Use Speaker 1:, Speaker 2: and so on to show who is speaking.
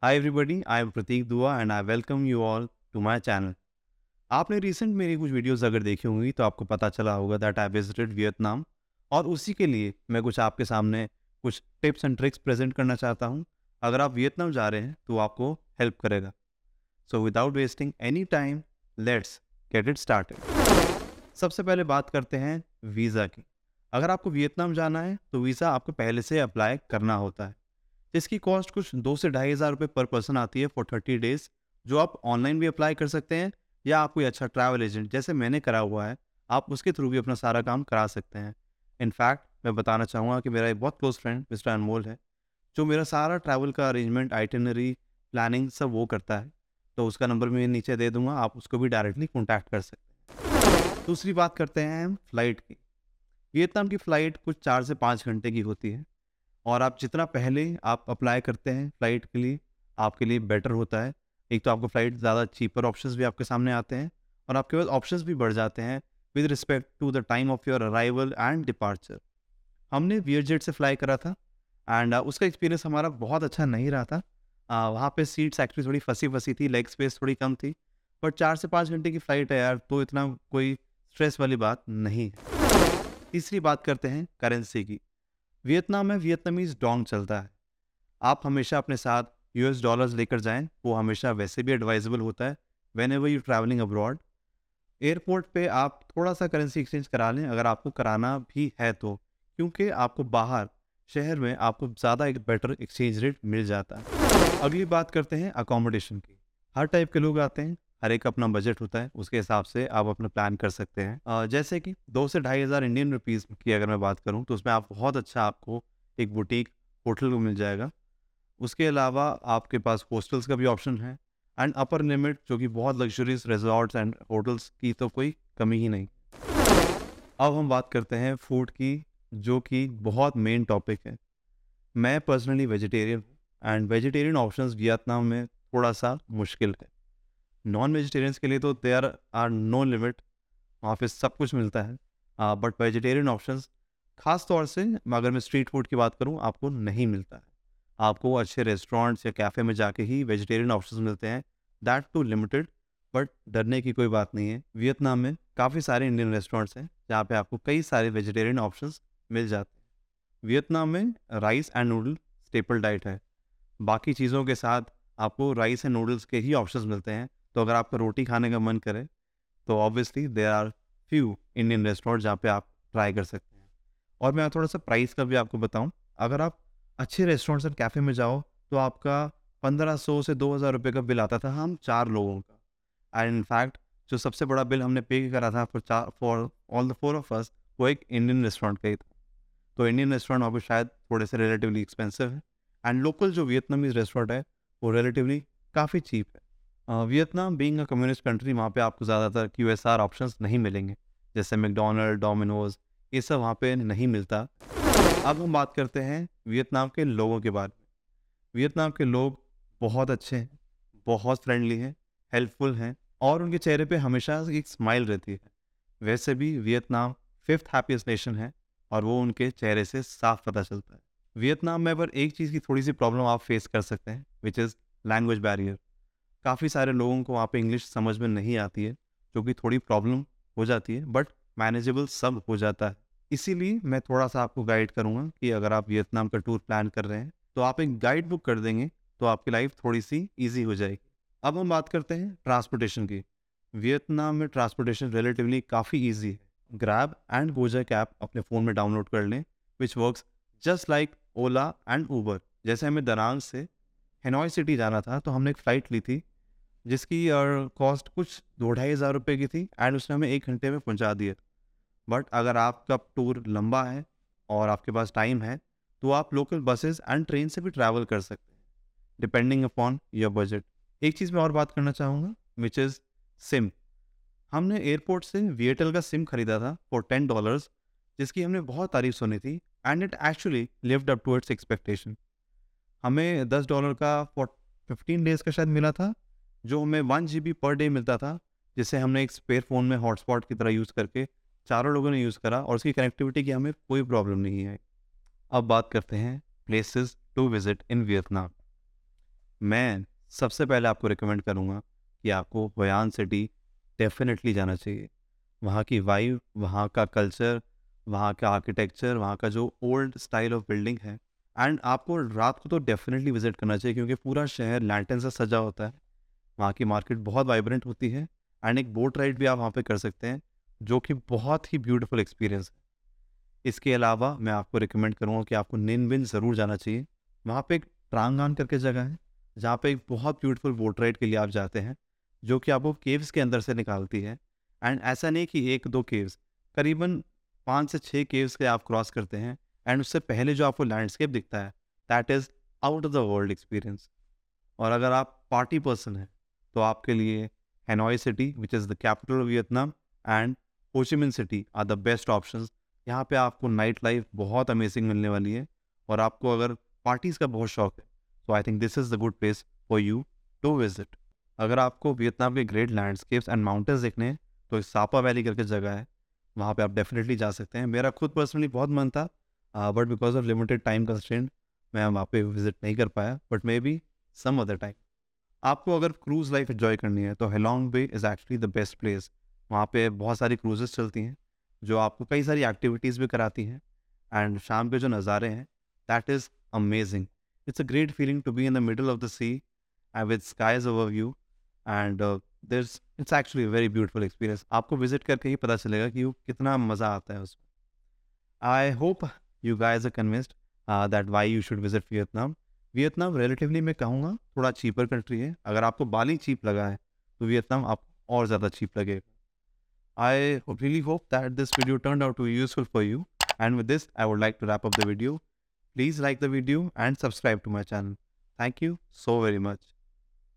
Speaker 1: Hi everybody, I am Prateek Dua and I welcome you all to my channel. आपने recent मेरी कुछ videos अगर देखी होंगी तो आपको पता चला होगा दैट आई विजिटेड वियतनाम और उसी के लिए मैं कुछ आपके सामने कुछ टिप्स एंड ट्रिक्स प्रेजेंट करना चाहता हूँ। अगर आप वियतनाम जा रहे हैं तो आपको हेल्प करेगा। So without wasting any time, let's get it started. सबसे पहले बात करते हैं वीज़ा की। अगर आपको वियतनाम जाना है तो वीज़ा आपको पहले से अप्लाई करना होता है। इसकी कॉस्ट कुछ 2 से ढाई हज़ार रुपये पर पर्सन आती है फॉर 30 डेज़, जो आप ऑनलाइन भी अप्लाई कर सकते हैं या आप कोई अच्छा ट्रैवल एजेंट जैसे मैंने करा हुआ है, आप उसके थ्रू भी अपना सारा काम करा सकते हैं। इनफैक्ट मैं बताना चाहूँगा कि मेरा एक बहुत क्लोज़ फ्रेंड मिस्टर अनमोल है, जो मेरा सारा ट्रैवल का अरेंजमेंट, आइटिनरी, प्लानिंग सब वो करता है। तो उसका नंबर मैं नीचे दे दूँगा, आप उसको भी डायरेक्टली कॉन्टैक्ट कर सकते हैं। दूसरी बात करते हैं हम फ्लाइट की। वियतनाम की फ़्लाइट कुछ 4 से 5 घंटे की होती है। और आप जितना पहले आप अप्लाई करते हैं फ़्लाइट के लिए, आपके लिए बेटर होता है। एक तो आपको फ़्लाइट ज़्यादा चीपर ऑप्शंस भी आपके सामने आते हैं और आपके पास ऑप्शंस भी बढ़ जाते हैं with respect to the time of your arrival and departure. हमने वियरजेट से फ्लाई करा था एंड उसका एक्सपीरियंस हमारा बहुत अच्छा नहीं रहा था। वहाँ पे सीट्स एक्चुअली थोड़ी फँसी-फँसी थी, लेग स्पेस थोड़ी कम थी। बट 4 से 5 घंटे की फ़्लाइट है यार, तो इतना कोई स्ट्रेस वाली बात नहीं है। तीसरी बात करते हैं करेंसी की। वियतनाम में वियतनामीज़ डोंग चलता है। आप हमेशा अपने साथ यूएस डॉलर्स लेकर जाएँ, वो हमेशा वैसे भी एडवाइजेबल होता है whenever you travelling abroad. Airport पे आप थोड़ा-सा करेंसी एक्सचेंज करा लें अगर आपको कराना भी है तो, क्योंकि आपको बाहर शहर में आपको ज़्यादा एक बेटर एक्सचेंज रेट मिल जाता है। अगली बात करते हैं अकोमोडेशन की। हर टाइप के लोग आते हैं, हर एक अपना बजट होता है, उसके हिसाब से आप अपना प्लान कर सकते हैं। जैसे कि 2 से ढाई हज़ार इंडियन रुपीज़ की अगर मैं बात करूँ तो उसमें आप बहुत अच्छा आपको एक बुटीक होटल में मिल जाएगा। उसके अलावा आपके पास हॉस्टल्स का भी ऑप्शन है एंड अपर लिमिट जो कि बहुत लग्जरियस रिजॉर्ट्स एंड होटल्स की तो कोई कमी ही नहीं। अब हम बात करते हैं फूड की, जो कि बहुत मेन टॉपिक है। मैं पर्सनली वेजिटेरियन हूँ एंड वेजिटेरियन ऑप्शंस वियतनाम में थोड़ा सा मुश्किल है। नॉन वेजिटेरियंस के लिए तो देयर आर नो लिमिट, वहाँ पे सब कुछ मिलता है। बट वेजिटेरियन ऑप्शंस खास तौर से अगर मैं स्ट्रीट फूड की बात करूँ आपको नहीं मिलता है। आपको अच्छे रेस्टोरेंट्स या कैफ़े में जाके ही वेजिटेरियन ऑप्शंस मिलते हैं, दैट टू लिमिटेड। बट डरने की कोई बात नहीं है। वियतनाम में काफ़ी सारे इंडियन रेस्टोरेंट्स हैं जहाँ पे आपको कई सारे वेजिटेरियन ऑप्शंस मिल जाते हैं। वियतनाम में rice and noodle staple diet है। बाकी चीज़ों के साथ आपको राइस एंड नूडल्स के ही ऑप्शंस मिलते हैं। तो अगर आपका रोटी खाने का मन करे तो obviously there are few Indian restaurant जहाँ पे आप ट्राई कर सकते हैं। और मैं थोड़ा सा प्राइस का भी आपको बताऊँ, अगर आप अच्छे रेस्टोरेंट्स एंड कैफ़े में जाओ तो आपका 1500 से 2000 रुपये का बिल आता था हम 4 लोगों का। एंड इनफैक्ट जो सबसे बड़ा बिल हमने पे करा था for all the 4 of us, वो एक इंडियन रेस्टोरेंट का ही था। तो इंडियन रेस्टोरेंट वहाँ पे शायद थोड़े से रिलेटिवली एक्सपेंसिव है एंड लोकल जो वियतनामीज़ रेस्टोरेंट है वो रिलेटिवली काफ़ी चीप है। Vietnam being a communist country, वहाँ पे आपको ज़्यादातर क्यूएसआर ऑप्शंस नहीं मिलेंगे, जैसे मैकडॉनल्ड, डोमिनोज, ये सब वहाँ पे नहीं मिलता। अब हम बात करते हैं वियतनाम के लोगों के बारे में। वियतनाम के लोग बहुत अच्छे हैं, बहुत फ्रेंडली हैं, हेल्पफुल हैं और उनके चेहरे पे हमेशा एक स्माइल रहती है। वैसे भी वियतनाम 5th हैप्पीएस्ट नेशन है और वो उनके चेहरे से साफ पता चलता है। वियतनाम में पर एक चीज़ की थोड़ी-सी प्रॉब्लम आप फेस कर सकते हैं, व्हिच इज़ लैंग्वेज बैरियर। काफ़ी सारे लोगों को वहाँ पे इंग्लिश समझ में नहीं आती है, जो कि थोड़ी प्रॉब्लम हो जाती है, बट मैनेजेबल सब हो जाता है। इसीलिए मैं थोड़ा-सा आपको गाइड करूँगा कि अगर आप वियतनाम का टूर प्लान कर रहे हैं, तो आप एक गाइड बुक कर देंगे, तो आपकी लाइफ़ थोड़ी-सी ईज़ी हो जाएगी। अब हम बात करते हैं ट्रांसपोर्टेशन की। वियतनाम में ट्रांसपोर्टेशन रिलेटिवली काफ़ी ईज़ी है। ग्रैब एंड गोजेक ऐप अपने फ़ोन में डाउनलोड कर लें, which works just like Ola and Uber. जैसे हमें दनांग से हनोई सिटी जाना था, तो हमने एक फ़्लाइट ली थी जिसकी कॉस्ट कुछ 2 ढाई हज़ार रुपए की थी एंड उसने हमें 1 घंटे में पहुंचा दिया। बट अगर आपका टूर लंबा है और आपके पास टाइम है, तो आप लोकल बसेस एंड ट्रेन से भी ट्रैवल कर सकते हैं, डिपेंडिंग अपॉन योर बजट। एक चीज़ मैं और बात करना चाहूँगा, विच इज़ सिम। हमने एयरपोर्ट से वीएयरटेल का सिम खरीदा था फॉर $10, जिसकी हमने बहुत तारीफ सुनी थी and it actually lived up to its expectation. हमें $10 का फॉर 15 डेज़ का शायद मिला था, जो हमें 1 जीबी पर डे मिलता था, जिसे हमने एक स्पेयर फ़ोन में हॉटस्पॉट की तरह यूज़ करके चारों लोगों ने यूज़ करा और उसकी कनेक्टिविटी की हमें कोई प्रॉब्लम नहीं आई। अब बात करते हैं places to visit in Vietnam. मैं सबसे पहले आपको रिकमेंड करूँगा कि आपको होयान सिटी डेफ़िनेटली जाना चाहिए। वहाँ की वाइब, वहाँ का कल्चर, वहाँ का आर्किटेक्चर, वहाँ का जो ओल्ड स्टाइल ऑफ बिल्डिंग है एंड आपको रात को तो डेफ़िनेटली विज़िट करना चाहिए क्योंकि पूरा शहर लैंटर्न से सजा होता है। वहाँ की मार्केट बहुत वाइब्रेंट होती है एंड एक बोट राइड भी आप वहाँ पे कर सकते हैं, जो कि बहुत ही ब्यूटीफुल एक्सपीरियंस है। इसके अलावा मैं आपको रिकमेंड करूँगा कि आपको निनबिन ज़रूर जाना चाहिए। वहाँ पे एक ट्रांगान करके जगह है, जहाँ पे एक बहुत ब्यूटीफुल बोट राइड के लिए आप जाते हैं, जो कि आपको केव्स के अंदर से निकालती है। एंड ऐसा नहीं कि 1-2 केव्स, करीबन 5 से 6 केव्स के आप क्रॉस करते हैं एंड उससे पहले जो आपको लैंडस्केप दिखता है, that is out of the world experience. और अगर आप पार्टी पर्सन हैं, तो आपके लिए Hanoi city which is the capital of Vietnam and Ho Chi Minh city are the best options. यहाँ पे आपको नाइट लाइफ बहुत अमेजिंग मिलने वाली है और आपको अगर पार्टीज़ का बहुत शौक है, तो I think this is the good place for you to visit. अगर आपको वियतनाम के ग्रेट लैंडस्केप्स एंड माउंटेन्स देखने हैं, तो एक सापा वैली करके जगह है, वहाँ पे आप डेफ़िनेटली जा सकते हैं। मेरा खुद पर्सनली बहुत मन था but because of limited time constraint मैं वहाँ पे विज़िट नहीं कर पाया, but maybe some other time. आपको अगर क्रूज़ लाइफ एन्जॉय करनी है तो Halong Bay is actually the best place. वहाँ पे बहुत सारी क्रूज़ेस चलती हैं, जो आपको कई सारी एक्टिविटीज़ भी कराती हैं एंड शाम के जो नज़ारे हैं, that is amazing. It's a great feeling to be in the middle of the sea and with skies overview and there's it's actually a very beautiful experience. आपको विज़िट करके ही पता चलेगा कि वो कितना मज़ा आता है उसमें। I hope you guys are convinced that why you should visit Vietnam. Vietnam relatively मैं कहूँगा थोड़ा चीपर कंट्री है। अगर आपको बाली चीप लगा है, तो वियतनाम आपको और ज़्यादा चीप लगेगा। I really hope that this video turned out to be useful for you. And with this, I would like to wrap up the video. Please like the video and subscribe to my channel. Thank you so very much.